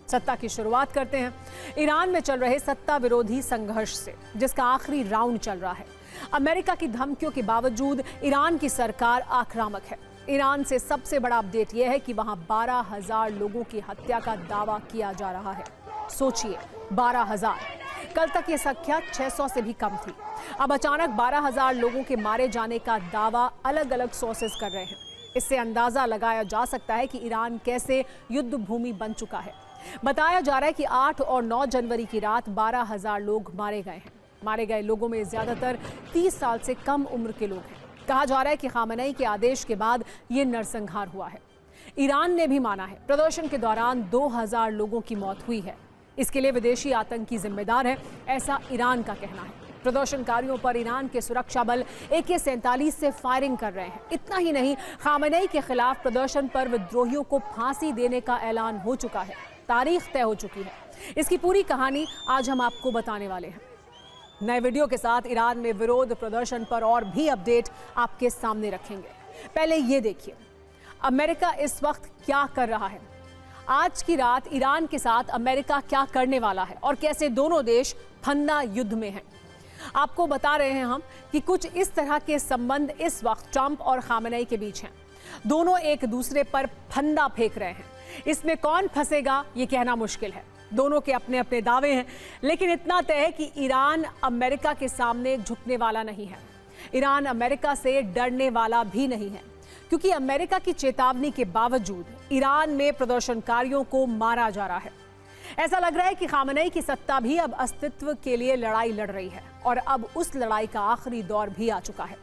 सत्ता की शुरुआत करते हैं ईरान में चल रहे सत्ता विरोधी संघर्ष से, जिसका आखिरी राउंड चल रहा है। अमेरिका की धमकियों के बावजूद ईरान की सरकार आक्रामक है। ईरान से सबसे बड़ा अपडेट यह है कि वहां 12,000 लोगों की हत्या का दावा किया जा रहा है। सोचिए, 12,000। कल तक यह संख्या 600 से भी कम थी। अब अचानक 12,000 लोगों के मारे जाने का दावा अलग अलग सोर्सेज कर रहे हैं। इससे अंदाजा लगाया जा सकता है कि ईरान कैसे युद्ध भूमि बन चुका है। बताया जा रहा है कि 8 और 9 जनवरी की रात 12,000 लोग मारे गए हैं। मारे गए लोगों में ज्यादातर 30 साल से कम उम्र के लोग हैं। कहा जा रहा है कि खामेनेई के आदेश के बाद ये नरसंहार हुआ है। ईरान ने भी माना है प्रदर्शन के दौरान 2,000 लोगों की मौत हुई है। इसके लिए विदेशी आतंकी जिम्मेदार है, ऐसा ईरान का कहना है। प्रदर्शनकारियों पर ईरान के सुरक्षा बल AK-47 से फायरिंग कर रहे हैं। इतना ही नहीं, खामेनेई के खिलाफ प्रदर्शन पर विद्रोहियों को फांसी देने का ऐलान हो चुका है। तारीख तय हो चुकी है। इसकी पूरी कहानी आज हम आपको बताने वाले हैं। नए वीडियो के साथ ईरान में विरोध प्रदर्शन पर और भी अपडेट आपके सामने रखेंगे। पहले ये देखिए, अमेरिका इस वक्त क्या कर रहा है। आज की रात ईरान के साथ अमेरिका क्या करने वाला है और कैसे दोनों देश फंदा युद्ध में हैं। आपको बता रहे हैं हम कि कुछ इस तरह के संबंध इस वक्त ट्रंप और खामेनेई के बीच हैं। दोनों एक दूसरे पर फंदा फेंक रहे हैं। इसमें कौन फंसेगा ये कहना मुश्किल है। दोनों के अपने अपने दावे हैं, लेकिन इतना तय है कि ईरान अमेरिका के सामने झुकने वाला नहीं है। ईरान अमेरिका से डरने वाला भी नहीं है, क्योंकि अमेरिका की चेतावनी के बावजूद ईरान में प्रदर्शनकारियों को मारा जा रहा है। ऐसा लग रहा है कि खामेनेई की सत्ता भी अब अस्तित्व के लिए लड़ाई लड़ रही है और अब उस लड़ाई का आखिरी दौर भी आ चुका है।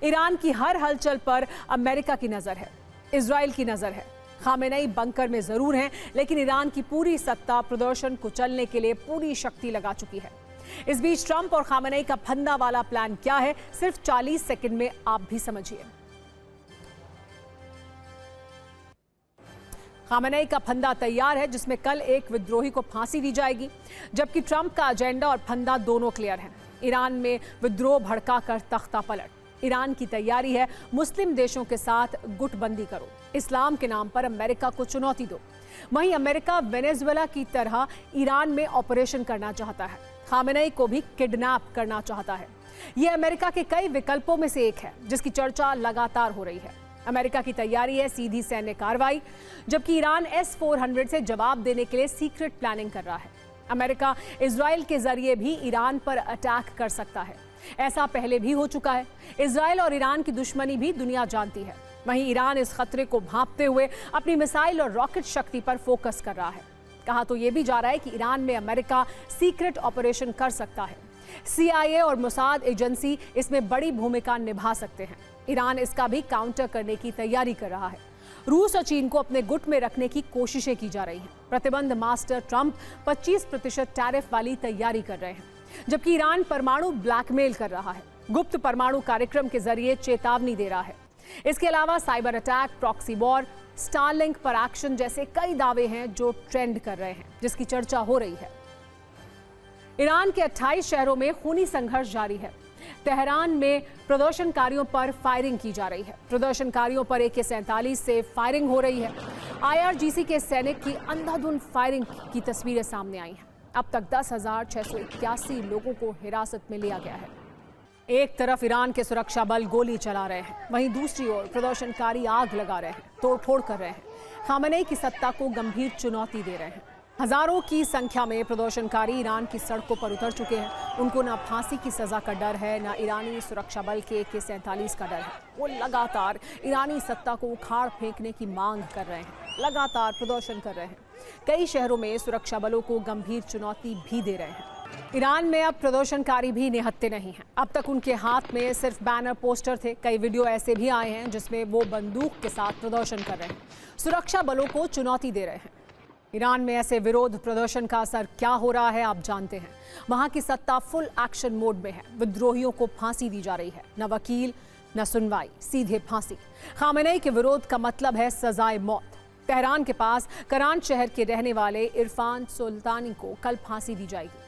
ईरान की हर हलचल पर अमेरिका की नजर है, इजराइल की नजर है। खामेनेई बंकर में जरूर हैं, लेकिन ईरान की पूरी सत्ता प्रदर्शन को चलने के लिए पूरी शक्ति लगा चुकी है। इस बीच ट्रंप और खामेनेई का फंदा वाला प्लान क्या है, सिर्फ 40 सेकंड में आप भी समझिए। खामेनेई का फंदा तैयार है, जिसमें कल एक विद्रोही को फांसी दी जाएगी, जबकि ट्रंप का एजेंडा और फंदा दोनों क्लियर हैं। ईरान में विद्रोह भड़काकर तख्ता पलट। ईरान की तैयारी है मुस्लिम देशों के साथ गुटबंदी करो, इस्लाम के नाम पर अमेरिका को चुनौती दो। वहीं अमेरिका वेनेजुएला की तरह ईरान में ऑपरेशन करना चाहता है। खामेनेई को भी किडनैप करना चाहता है। यह अमेरिका के कई विकल्पों में से एक है, जिसकी चर्चा लगातार हो रही है। अमेरिका की तैयारी है सीधी सैन्य कार्रवाई, जबकि ईरान S-400 से जवाब देने के लिए सीक्रेट प्लानिंग कर रहा है। अमेरिका इजराइल के जरिए भी ईरान पर अटैक कर सकता है। ऐसा पहले भी हो चुका है। इजराइल और ईरान की दुश्मनी भी दुनिया जानती है। वहीं ईरान इस खतरे को भांपते हुए अपनी मिसाइल और रॉकेट शक्ति पर फोकस कर रहा है। कहा तो यह भी जा रहा है कि ईरान में अमेरिका सीक्रेट ऑपरेशन कर सकता है। CIA और मोसाद एजेंसी इसमें बड़ी भूमिका निभा सकते हैं। ईरान इसका भी काउंटर करने की तैयारी कर रहा है। रूस और चीन को अपने गुट में रखने की कोशिशें की जा रही हैं। प्रतिबंध मास्टर ट्रंप 25% टैरिफ वाली तैयारी कर रहे हैं, जबकि ईरान परमाणु ब्लैकमेल कर रहा है। गुप्त परमाणु कार्यक्रम के जरिए चेतावनी दे रहा है। इसके अलावा cyber attack, proxy war, Starlink पर एक्शन जैसे कई दावे हैं जो ट्रेंड कर रहे हैं, जिसकी चर्चा हो रही है। ईरान के 28 शहरों में खूनी संघर्ष जारी है। तेहरान में प्रदर्शनकारियों पर फायरिंग की जा रही है। प्रदर्शनकारियों पर AK-47 से फायरिंग हो रही है। IRGC के सैनिक की अंधाधुंध फायरिंग की तस्वीरें सामने आई हैं। अब तक 10,681 लोगों को हिरासत में लिया गया है। एक तरफ ईरान के सुरक्षा बल गोली चला रहे हैं, वहीं दूसरी ओर प्रदर्शनकारी आग लगा रहे हैं, तोड़फोड़ कर रहे हैं। खामेनेई की सत्ता को गंभीर चुनौती दे रहे हैं। हजारों की संख्या में प्रदर्शनकारी ईरान की सड़कों पर उतर चुके हैं। उनको न फांसी की सजा का डर है, न ईरानी सुरक्षा बल के AK-47 का डर है। वो लगातार ईरानी सत्ता को उखाड़ फेंकने की मांग कर रहे हैं, लगातार प्रदर्शन कर रहे हैं। कई शहरों में सुरक्षा बलों को गंभीर चुनौती भी दे रहे हैं। ईरान में अब प्रदर्शनकारी भी निहत्थे नहीं हैं। अब तक उनके हाथ में सिर्फ बैनर पोस्टर थे। कई वीडियो ऐसे भी आए हैं जिसमें वो बंदूक के साथ प्रदर्शन कर रहे हैं, सुरक्षा बलों को चुनौती दे रहे हैं। ईरान में ऐसे विरोध प्रदर्शन का असर क्या हो रहा है आप जानते हैं। वहां की सत्ता फुल एक्शन मोड में है। विद्रोहियों को फांसी दी जा रही है, न वकील न सुनवाई, सीधे फांसी। खामेनेई के विरोध का मतलब है सजाए मौत। तेहरान के पास करान शहर के रहने वाले इरफान सुल्तानी को कल फांसी दी जाएगी।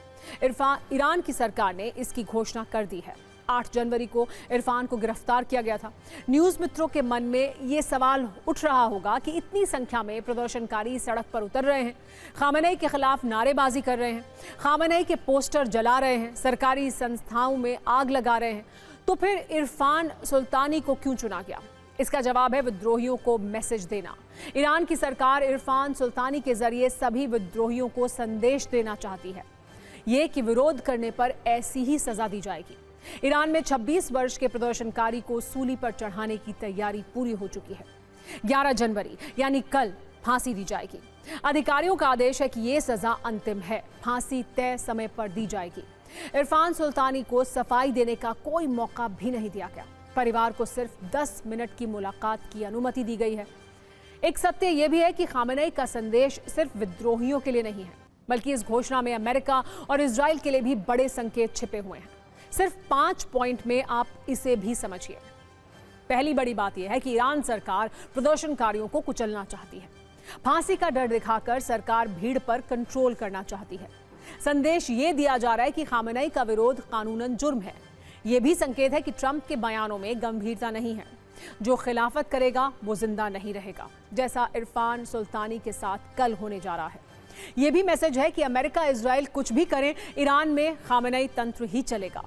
ईरान की सरकार ने इसकी घोषणा कर दी है। 8 जनवरी को इरफान को गिरफ्तार किया गया था। न्यूज़ मित्रों के मन में ये सवाल उठ रहा होगा कि इतनी संख्या में प्रदर्शनकारी सड़क पर उतर रहे हैं, खामेनेई के खिलाफ नारेबाजी कर रहे हैं, खामेनेई के पोस्टर जला रहे हैं, सरकारी संस्थाओं में आग लगा रहे हैं, तो फिर इरफान सुल्तानी को क्यों चुना गया? इसका जवाब है विद्रोहियों को मैसेज देना। ईरान की सरकार इरफान सुल्तानी के जरिए सभी विद्रोहियों को संदेश देना चाहती है, ये कि विरोध करने पर ऐसी ही सजा दी जाएगी। ईरान में 26 वर्ष के प्रदर्शनकारी को सूली पर चढ़ाने की तैयारी पूरी हो चुकी है। 11 जनवरी यानी कल फांसी दी जाएगी। अधिकारियों का आदेश है कि ये सजा अंतिम है, फांसी तय समय पर दी जाएगी। इरफान सुल्तानी को सफाई देने का कोई मौका भी नहीं दिया गया। परिवार को सिर्फ 10 मिनट की मुलाकात की अनुमति दी गई है। एक सत्य यह भी है कि खामेनेई का संदेश सिर्फ विद्रोहियों के लिए नहीं है, बल्कि इस घोषणा में अमेरिका और इजराइल के लिए भी बड़े संकेत छिपे हुए हैं। सिर्फ 5 पॉइंट में आप इसे भी समझिए। पहली बड़ी बात यह है कि ईरान सरकार प्रदर्शनकारियों को कुचलना चाहती है। फांसी का डर दिखाकर सरकार भीड़ पर कंट्रोल करना चाहती है। संदेश ये दिया जा रहा है कि खामेनेई का विरोध कानूनन जुर्म है। ये भी संकेत है कि ट्रंप के बयानों में गंभीरता नहीं है। जो खिलाफत करेगा वो जिंदा नहीं रहेगा, जैसा इरफान सुल्तानी के साथ कल होने जा रहा है। ये भी मैसेज है कि अमेरिका इजराइल कुछ भी करे, ईरान में खामेनेई तंत्र ही चलेगा।